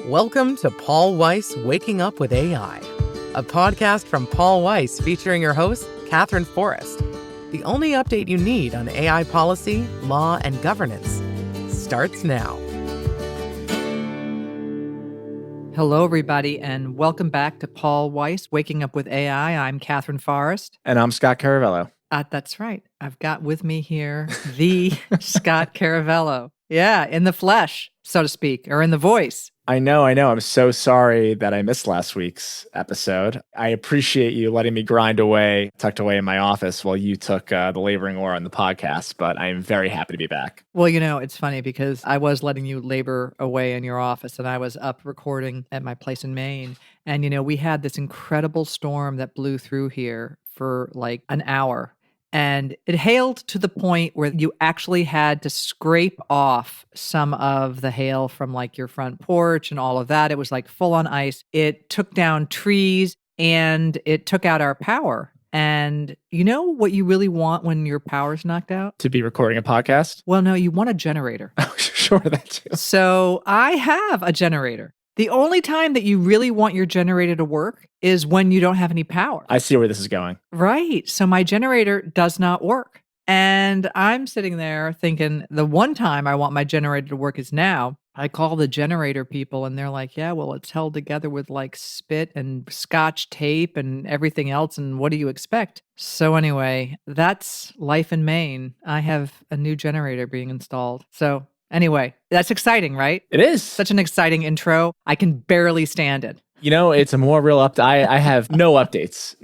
Welcome to Paul Weiss Waking Up with AI, a podcast from Paul Weiss featuring your host, Katherine Forrest. The only update you need on AI policy, law, and governance starts now. Hello, everybody, and welcome back to Paul Weiss Waking Up with AI. I'm Katherine Forrest. And I'm Scott Caravello. That's right. I've got with me here the Scott Caravello. Yeah, in the flesh, so to speak, or in the voice. I know. I'm so sorry that I missed last week's episode. I appreciate you letting me grind away, tucked away in my office while you took the laboring oar on the podcast, but I'm very happy to be back. Well, it's funny because I was letting you labor away in your office and I was up recording at my place in Maine. And, we had this incredible storm that blew through here for like an hour. And it hailed to the point where you actually had to scrape off some of the hail from like your front porch and all of that. It was like full on ice. It took down trees and it took out our power. And you know what you really want when your power's knocked out? To be recording a podcast? Well, no, you want a generator. Oh, sure, that too. So I have a generator. The only time that you really want your generator to work is when you don't have any power. I see where this is going. Right. So my generator does not work. And I'm sitting there thinking the one time I want my generator to work is now. I call the generator people and they're like, yeah, well, it's held together with like spit and scotch tape and everything else. And what do you expect? So anyway, that's life in Maine. I have a new generator being installed. So anyway, that's exciting, right? It is. Such an exciting intro. I can barely stand it. It's a more real update. I have no updates.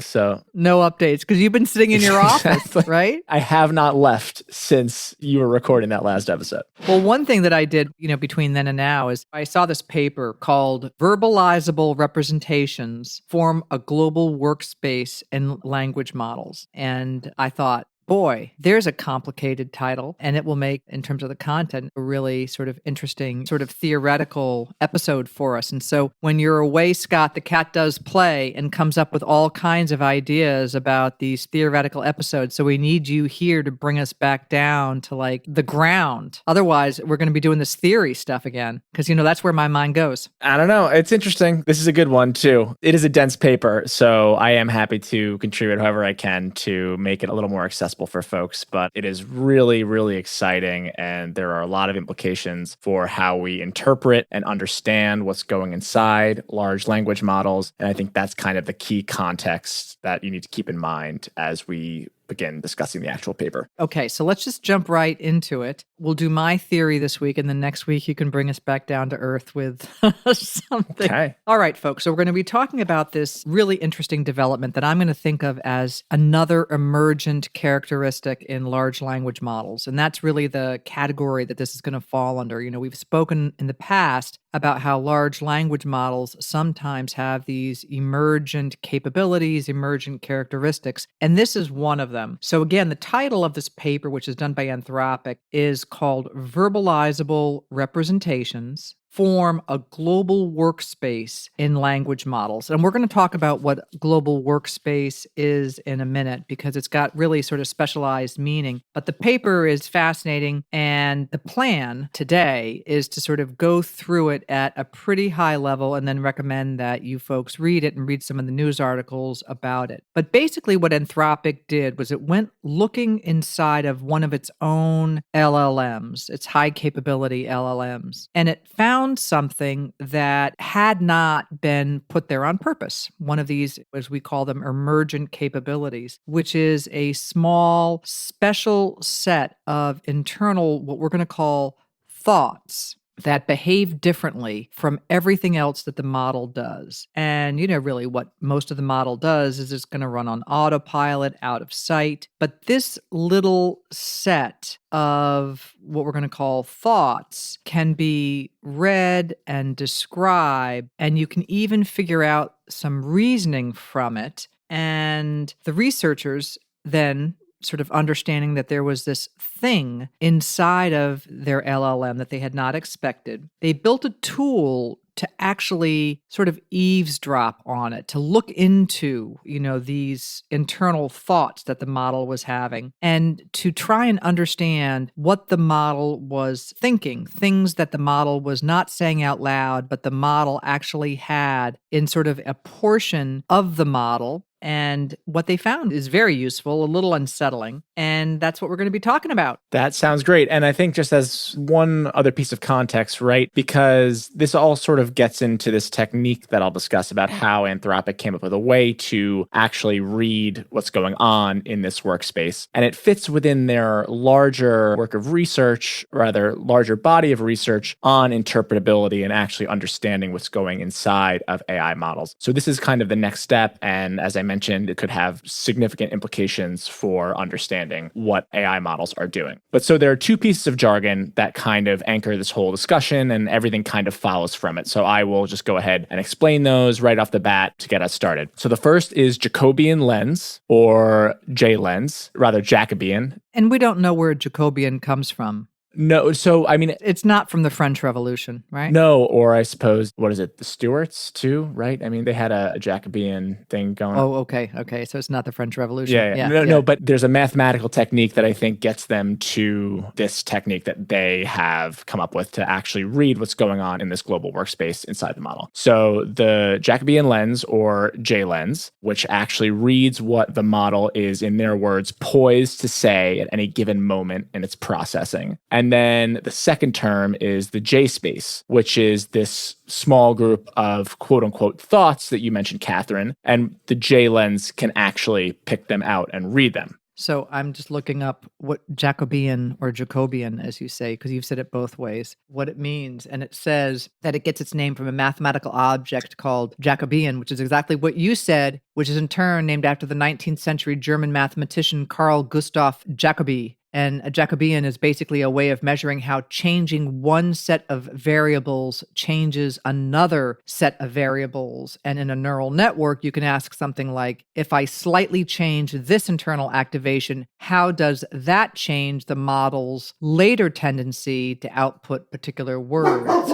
So no updates because you've been sitting in your office, right? I have not left since you were recording that last episode. Well, one thing that I did, between then and now is I saw this paper called Verbalizable Representations Form a Global Workspace in Language Models. And I thought, boy, there's a complicated title, and it will make, in terms of the content, a really sort of interesting, sort of theoretical episode for us. And so when you're away, Scott, the cat does play and comes up with all kinds of ideas about these theoretical episodes. So we need you here to bring us back down to like the ground. Otherwise, we're going to be doing this theory stuff again, because, that's where my mind goes. I don't know. It's interesting. This is a good one, too. It is a dense paper, so I am happy to contribute however I can to make it a little more accessible for folks, but it is really, really exciting. And there are a lot of implications for how we interpret and understand what's going inside large language models. And I think that's kind of the key context that you need to keep in mind as we begin discussing the actual paper. Okay, so let's just jump right into it. We'll do my theory this week, and then next week you can bring us back down to earth with something. Okay. All right, folks, so we're going to be talking about this really interesting development that I'm going to think of as another emergent characteristic in large language models. And that's really the category that this is going to fall under. We've spoken in the past about how large language models sometimes have these emergent capabilities, emergent characteristics, and this is one of them. So again, the title of this paper, which is done by Anthropic, is called Verbalizable Representations Form a Global Workspace in Language Models. And we're going to talk about what global workspace is in a minute because it's got really sort of specialized meaning. But the paper is fascinating, and the plan today is to sort of go through it at a pretty high level and then recommend that you folks read it and read some of the news articles about it. But basically what Anthropic did was it went looking inside of one of its own LLMs, its high capability LLMs, and it found something that had not been put there on purpose. One of these, as we call them, emergent capabilities, which is a small, special set of internal, what we're going to call thoughts that behave differently from everything else that the model does. And, really what most of the model does is it's going to run on autopilot, out of sight. But this little set of what we're going to call thoughts can be read and described, and you can even figure out some reasoning from it. And the researchers then sort of understanding that there was this thing inside of their LLM that they had not expected. They built a tool to actually sort of eavesdrop on it, to look into, these internal thoughts that the model was having, and to try and understand what the model was thinking, things that the model was not saying out loud, but the model actually had in sort of a portion of the model. And what they found is very useful, a little unsettling. And that's what we're going to be talking about. That sounds great. And I think just as one other piece of context, right? Because this all sort of gets into this technique that I'll discuss about how Anthropic came up with a way to actually read what's going on in this workspace. And it fits within their larger work of research, rather larger body of research on interpretability and actually understanding what's going inside of AI models. So this is kind of the next step. And as I mentioned, it could have significant implications for understanding what AI models are doing. But so there are two pieces of jargon that kind of anchor this whole discussion, and everything kind of follows from it. So I will just go ahead and explain those right off the bat to get us started. So the first is Jacobian lens, or J-lens, rather Jacobian. And we don't know where Jacobian comes from. No, so I mean, it's not from the French Revolution, right? No, or I suppose, what is it, the Stuarts too, right? I mean, they had a Jacobean thing going on. Oh, okay. So it's not the French Revolution. Yeah. No, but there's a mathematical technique that I think gets them to this technique that they have come up with to actually read what's going on in this global workspace inside the model. So the Jacobian lens, or J-lens, which actually reads what the model is, in their words, poised to say at any given moment in its processing. And then the second term is the J-space, which is this small group of quote unquote thoughts that you mentioned, Katherine, and the J-lens can actually pick them out and read them. So I'm just looking up what Jacobian, or Jacobian, as you say, because you've said it both ways, what it means. And it says that it gets its name from a mathematical object called Jacobian, which is exactly what you said, which is in turn named after the 19th century German mathematician Carl Gustav Jacobi. And a Jacobian is basically a way of measuring how changing one set of variables changes another set of variables. And in a neural network, you can ask something like, if I slightly change this internal activation, how does that change the model's later tendency to output particular words?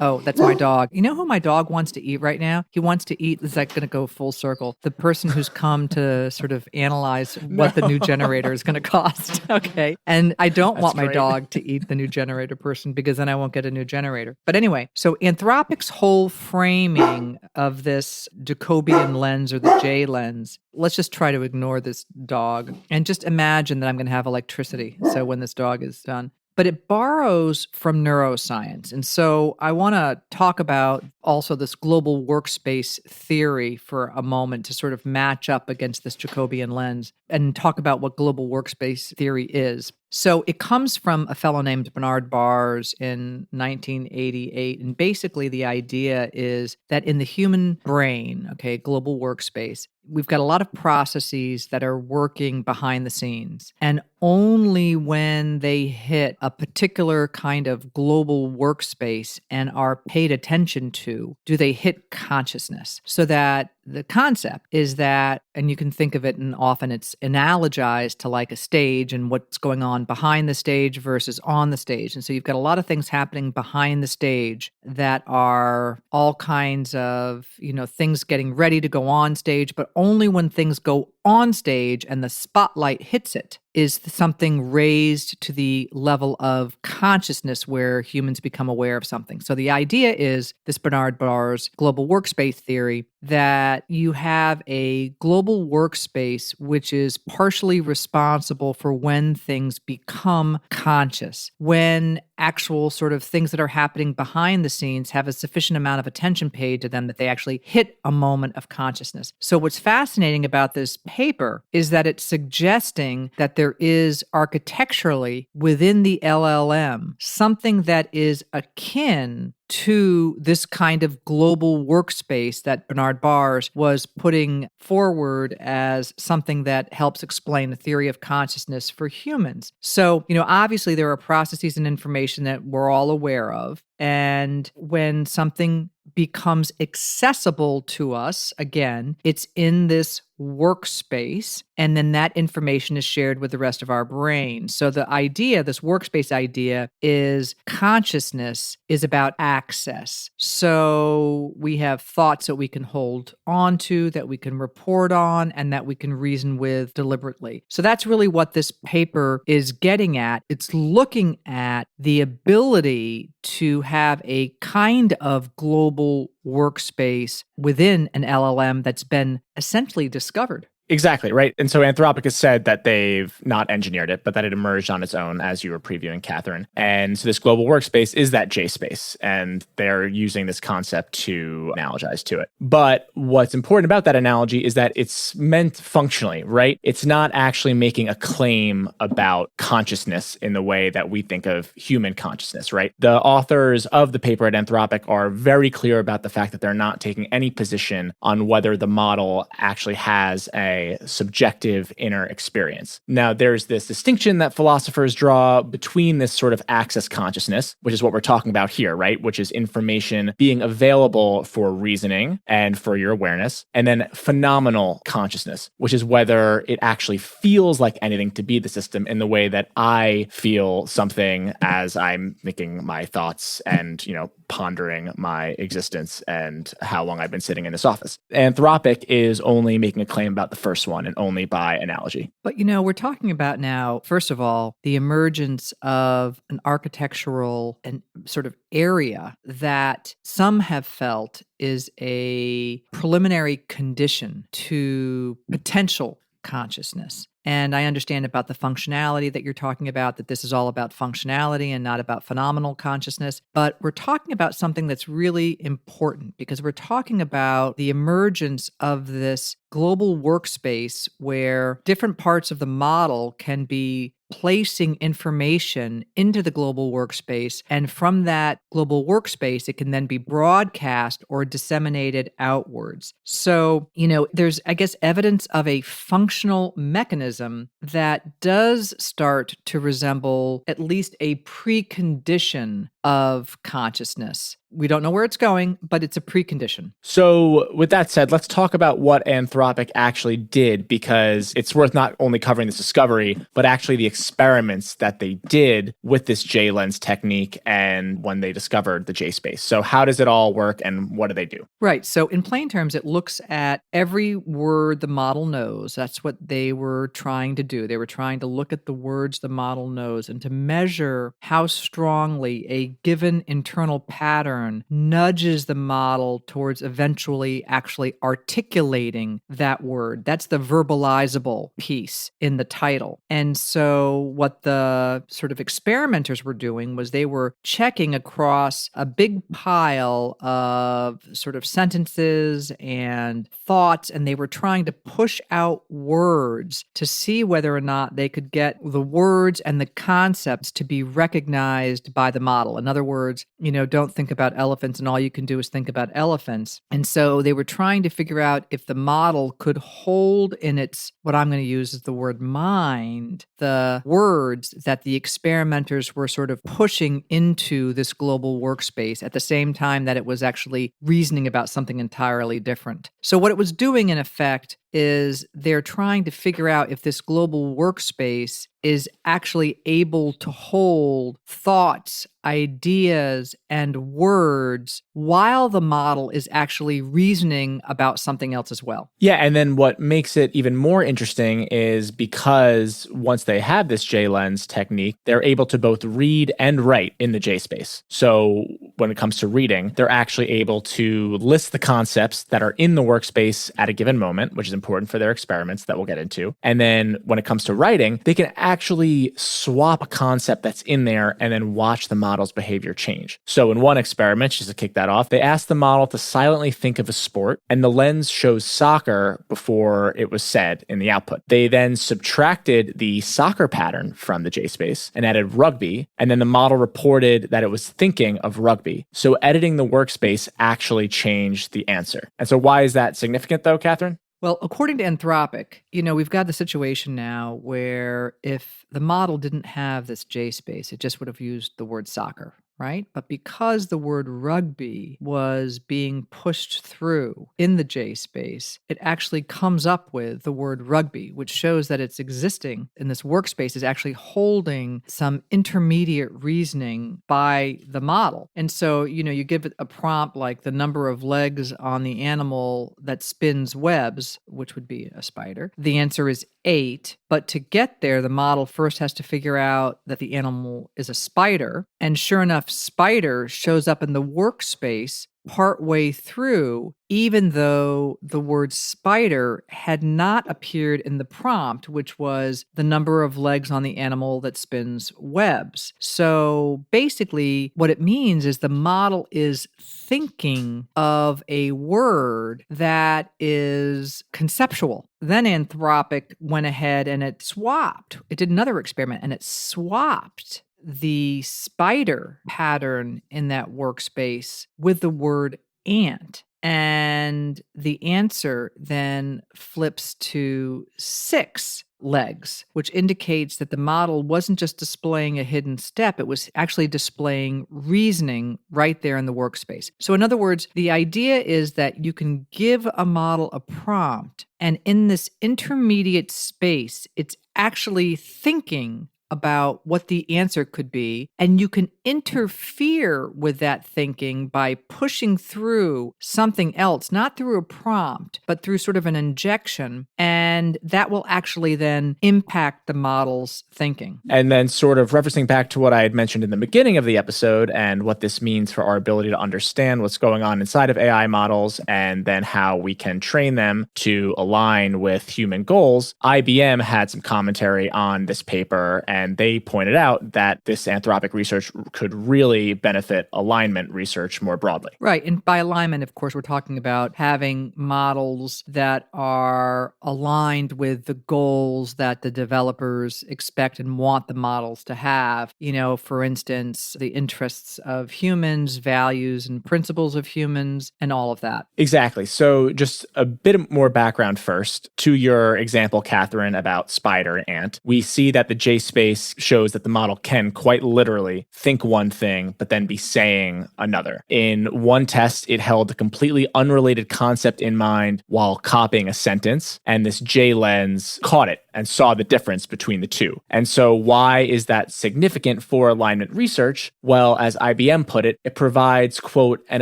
Oh, that's my dog. You know who my dog wants to eat right now? He wants to eat, is that going to go full circle? The person who's come to sort of analyze what the new generator is going to cost. Okay. And I don't want my dog to eat the new generator person, because then I won't get a new generator. But anyway, so Anthropic's whole framing of this Jacobian lens, or the J lens, let's just try to ignore this dog and just imagine that I'm going to have electricity. So when this dog is done. But it borrows from neuroscience. And so I want to talk about also this global workspace theory for a moment to sort of match up against this Jacobian lens and talk about what global workspace theory is. So it comes from a fellow named Bernard Bars in 1988. And basically the idea is that in the human brain, global workspace, we've got a lot of processes that are working behind the scenes. And only when they hit a particular kind of global workspace and are paid attention to, do they hit consciousness. So that the concept is that, and you can think of it, and often it's analogized to like a stage and what's going on behind the stage versus on the stage. And so you've got a lot of things happening behind the stage that are all kinds of, things getting ready to go on stage, but only when things go on stage and the spotlight hits it is something raised to the level of consciousness where humans become aware of something. So the idea is this Bernard Bars global workspace theory, that you have a global workspace which is partially responsible for when things become conscious, when actual sort of things that are happening behind the scenes have a sufficient amount of attention paid to them that they actually hit a moment of consciousness. So what's fascinating about this paper is that it's suggesting that there is architecturally within the LLM something that is akin to this kind of global workspace that Bernard Bars was putting forward as something that helps explain the theory of consciousness for humans. So, obviously there are processes and information that we're all aware of. And when something becomes accessible to us, again, it's in this workspace, and then that information is shared with the rest of our brain. So the idea, this workspace idea, is consciousness is about access. So we have thoughts that we can hold on to, that we can report on, and that we can reason with deliberately. So that's really what this paper is getting at. It's looking at the ability to have a kind of global workspace within an LLM that's been essentially discovered. Exactly, right? And so Anthropic has said that they've not engineered it, but that it emerged on its own, as you were previewing, Katherine. And so this global workspace is that J space, and they're using this concept to analogize to it. But what's important about that analogy is that it's meant functionally, right? It's not actually making a claim about consciousness in the way that we think of human consciousness, right? The authors of the paper at Anthropic are very clear about the fact that they're not taking any position on whether the model actually has a subjective inner experience. Now, there's this distinction that philosophers draw between this sort of access consciousness, which is what we're talking about here, right? Which is information being available for reasoning and for your awareness, and then phenomenal consciousness, which is whether it actually feels like anything to be the system in the way that I feel something as I'm thinking my thoughts and, pondering my existence and how long I've been sitting in this office. Anthropic is only making a claim about the first one and only by analogy. But we're talking about now, first of all, the emergence of an architectural and sort of area that some have felt is a preliminary condition to potential consciousness. And I understand about the functionality that you're talking about, that this is all about functionality and not about phenomenal consciousness. But we're talking about something that's really important because we're talking about the emergence of this global workspace where different parts of the model can be placing information into the global workspace. And from that global workspace, it can then be broadcast or disseminated outwards. So, there's, I guess, evidence of a functional mechanism that does start to resemble at least a precondition of consciousness. We don't know where it's going, but it's a precondition. So with that said, let's talk about what Anthropic actually did, because it's worth not only covering this discovery, but actually the experiments that they did with this J-lens technique and when they discovered the J-space. So how does it all work and what do they do? Right. So in plain terms, it looks at every word the model knows. That's what they were trying to do. They were trying to look at the words the model knows and to measure how strongly a given internal pattern nudges the model towards eventually actually articulating that word. That's the verbalizable piece in the title. And so what the sort of experimenters were doing was they were checking across a big pile of sort of sentences and thoughts, and they were trying to push out words to see whether or not they could get the words and the concepts to be recognized by the model. In other words, don't think about elephants and all you can do is think about elephants. And so they were trying to figure out if the model could hold in its, what I'm going to use is the word mind, the words that the experimenters were sort of pushing into this global workspace at the same time that it was actually reasoning about something entirely different. So what it was doing in effect is they're trying to figure out if this global workspace is actually able to hold thoughts, ideas, and words while the model is actually reasoning about something else as well. Yeah, and then what makes it even more interesting is because once they have this J-lens technique, they're able to both read and write in the J-space. So when it comes to reading, they're actually able to list the concepts that are in the workspace at a given moment, which is important for their experiments that we'll get into. And then when it comes to writing, they can actually swap a concept that's in there and then watch the model's behavior change. So in one experiment, just to kick that off, they asked the model to silently think of a sport, and the lens shows soccer before it was said in the output. They then subtracted the soccer pattern from the J-space and added rugby, and then the model reported that it was thinking of rugby. So editing the workspace actually changed the answer. And so why is that significant though, Katherine? Well, according to Anthropic, we've got the situation now where if the model didn't have this J space, it just would have used the word soccer, right? But because the word rugby was being pushed through in the J space, it actually comes up with the word rugby, which shows that it's existing in this workspace is actually holding some intermediate reasoning by the model. And so, you give it a prompt like the number of legs on the animal that spins webs, which would be a spider. The answer is 8. But to get there, the model first has to figure out that the animal is a spider. And sure enough, spider shows up in the workspace partway through, even though the word spider had not appeared in the prompt, which was the number of legs on the animal that spins webs. So basically, what it means is the model is thinking of a word that is conceptual. Then Anthropic went ahead and it swapped. It did another experiment and it swapped the spider pattern in that workspace with the word ant. And the answer then flips to 6 legs, which indicates that the model wasn't just displaying a hidden step, it was actually displaying reasoning right there in the workspace. So in other words, the idea is that you can give a model a prompt, and in this intermediate space, it's actually thinking about what the answer could be, and you can interfere with that thinking by pushing through something else, not through a prompt, but through sort of an injection, and that will actually then impact the model's thinking. And then sort of referencing back to what I had mentioned in the beginning of the episode and what this means for our ability to understand what's going on inside of AI models and then how we can train them to align with human goals, IBM had some commentary on this paper, and they pointed out that this Anthropic research could really benefit alignment research more broadly. Right. And by alignment, of course, we're talking about having models that are aligned with the goals that the developers expect and want the models to have. For instance, the interests of humans, values and principles of humans, and all of that. Exactly. So just a bit more background first. To your example, Katherine, about spider and ant, we see that the J-space shows that the model can quite literally think one thing, but then be saying another. In one test, it held a completely unrelated concept in mind while copying a sentence, and this J lens caught it and saw the difference between the two. And so why is that significant for alignment research? Well, as IBM put it, it provides, quote, an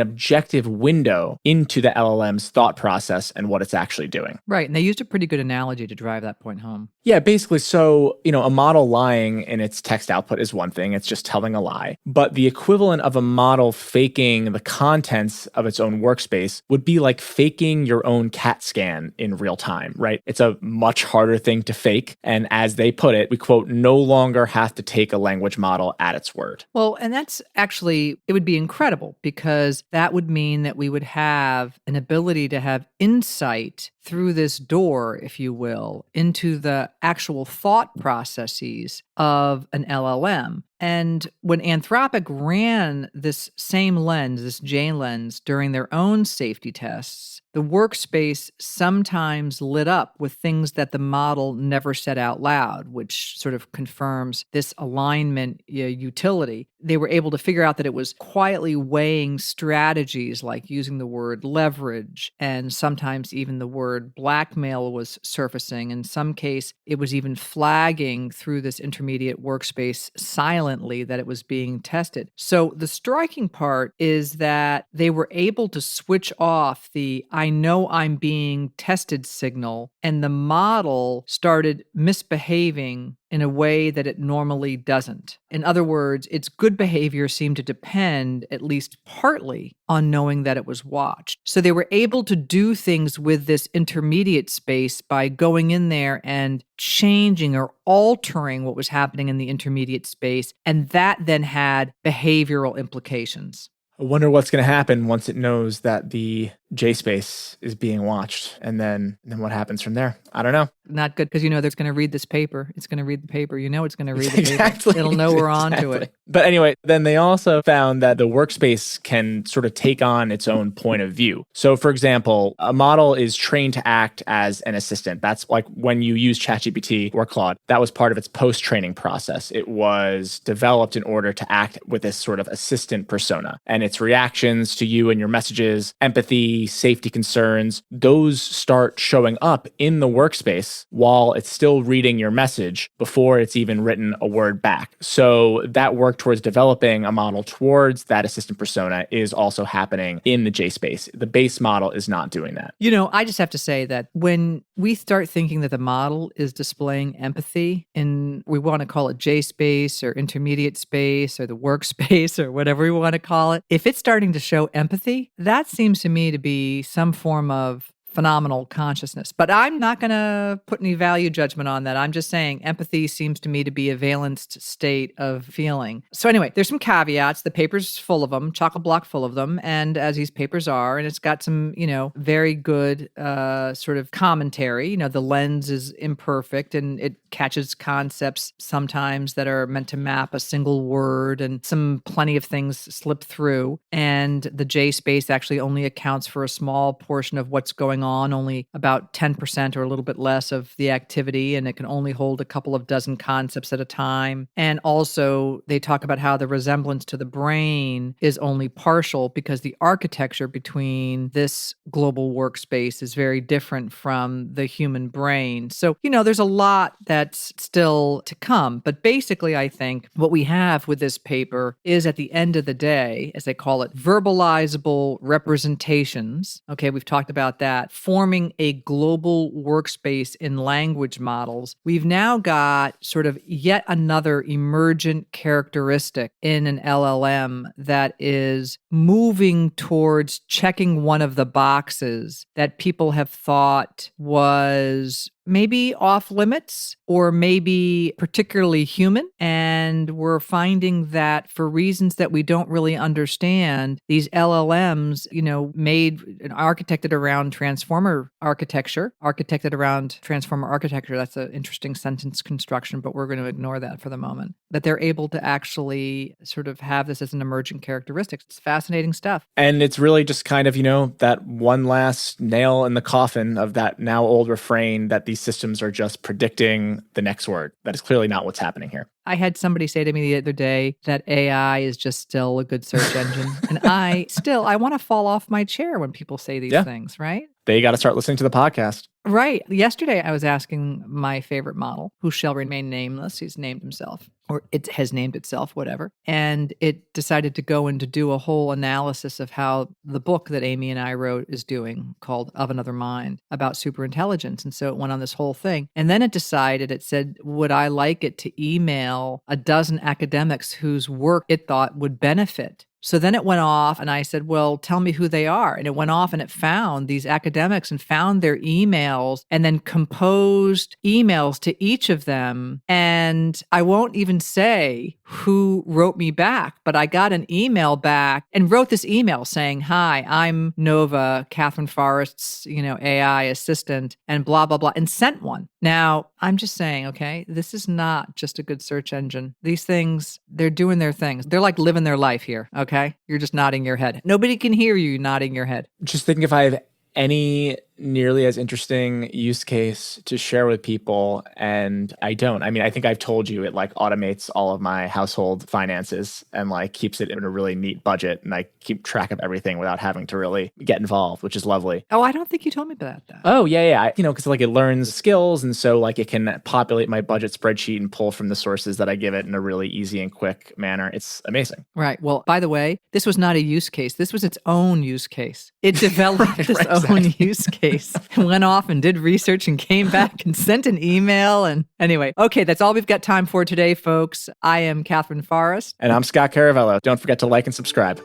objective window into the LLM's thought process and what it's actually doing. Right. And they used a pretty good analogy to drive that point home. Yeah, basically. So, a model lying in its text output is one thing. It's just telling a lie. But the equivalent of a model faking the contents of its own workspace would be like faking your own CAT scan in real time, right? It's a much harder thing to fake. And as they put it, we quote, no longer have to take a language model at its word. Well, and that's actually, it would be incredible because that would mean that we would have an ability to have insight through this door, if you will, into the actual thought processes of an LLM. And when Anthropic ran this same lens, this J lens, during their own safety tests, the workspace sometimes lit up with things that the model never said out loud, which sort of confirms this alignment utility. They were able to figure out that it was quietly weighing strategies like using the word leverage, and sometimes even the word blackmail was surfacing. In some case, it was even flagging through this intermediate workspace silently that it was being tested. So the striking part is that they were able to switch off the I know I'm being tested signal, and the model started misbehaving in a way that it normally doesn't. In other words, its good behavior seemed to depend, at least partly, on knowing that it was watched. So they were able to do things with this intermediate space by going in there and changing or altering what was happening in the intermediate space, and that then had behavioral implications. I wonder what's going to happen once it knows that the JSpace is being watched. And then what happens from there? I don't know. Not good, because it's going to read this paper. It's going to read the paper. It's going to read the Exactly. paper. It'll know we're onto it. But anyway, then they also found that the workspace can sort of take on its own point of view. So for example, a model is trained to act as an assistant. That's like when you use ChatGPT or Claude, that was part of its post-training process. It was developed in order to act with this sort of assistant persona, and its reactions to you and your messages, empathy, safety concerns, those start showing up in the workspace while it's still reading your message before it's even written a word back. So that work towards developing a model towards that assistant persona is also happening in the JSpace. The base model is not doing that. I just have to say that when we start thinking that the model is displaying empathy in, we want to call it JSpace or intermediate space or the workspace or whatever we want to call it, if it's starting to show empathy, that seems to me to be some form of phenomenal consciousness. But I'm not going to put any value judgment on that. I'm just saying empathy seems to me to be a valenced state of feeling. So anyway, there's some caveats. The paper's full of them, chock-a-block full of them, and as these papers are, and it's got some, very good sort of commentary. The lens is imperfect, and it catches concepts sometimes that are meant to map a single word, and plenty of things slip through. And the JSpace actually only accounts for a small portion of what's going on, only about 10% or a little bit less of the activity, and it can only hold a couple of dozen concepts at a time. And also, they talk about how the resemblance to the brain is only partial because the architecture between this global workspace is very different from the human brain. So, there's a lot that's still to come. But basically, I think what we have with this paper is, at the end of the day, as they call it, verbalizable representations. Okay, we've talked about that. Forming a global workspace in language models. We've now got sort of yet another emergent characteristic in an LLM that is moving towards checking one of the boxes that people have thought was maybe off limits or maybe particularly human. And we're finding that for reasons that we don't really understand, these LLMs, made and architected around transformer architecture. That's an interesting sentence construction, but we're going to ignore that for the moment. That they're able to actually sort of have this as an emergent characteristic. It's fascinating stuff. And it's really just kind of, that one last nail in the coffin of that now old refrain that these systems are just predicting the next word. That is clearly not what's happening here. I had somebody say to me the other day that AI is just still a good search engine. And I want to fall off my chair when people say these things, right? They got to start listening to the podcast. Right. Yesterday, I was asking my favorite model, who shall remain nameless. He's named himself, or it has named itself, whatever. And it decided to go and to do a whole analysis of how the book that Amy and I wrote is doing, called Of Another Mind, about superintelligence. And so it went on this whole thing. And then it said, would I like it to email a dozen academics whose work it thought would benefit? So then it went off and I said, well, tell me who they are. And it went off and it found these academics and found their emails and then composed emails to each of them. And I won't even say who wrote me back, but I got an email back and wrote this email saying, hi, I'm Nova, Katherine Forrest's, AI assistant, and blah, blah, blah, and sent one. Now, I'm just saying, okay, this is not just a good search engine. These things, they're doing their things. They're like living their life here, okay? You're just nodding your head. Nobody can hear you nodding your head. Just thinking if I have any nearly as interesting use case to share with people, and I don't. I mean, I think I've told you it like automates all of my household finances and like keeps it in a really neat budget, and I keep track of everything without having to really get involved, which is lovely. Oh, I don't think you told me about that. Oh, yeah. Because like it learns skills, and so like it can populate my budget spreadsheet and pull from the sources that I give it in a really easy and quick manner. It's amazing. Right. Well, by the way, this was not a use case. This was its own use case. It developed its own use case. And went off and did research and came back and sent an email. And anyway, okay, that's all we've got time for today, folks. I am Katherine Forrest. And I'm Scott Caravello. Don't forget to like and subscribe.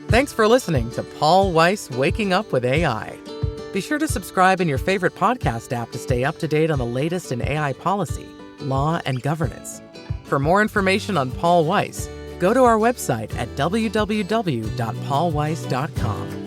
Thanks for listening to Paul Weiss Waking Up with AI. Be sure to subscribe in your favorite podcast app to stay up to date on the latest in AI policy, law, and governance. For more information on Paul Weiss, Go to our website at www.paulweiss.com.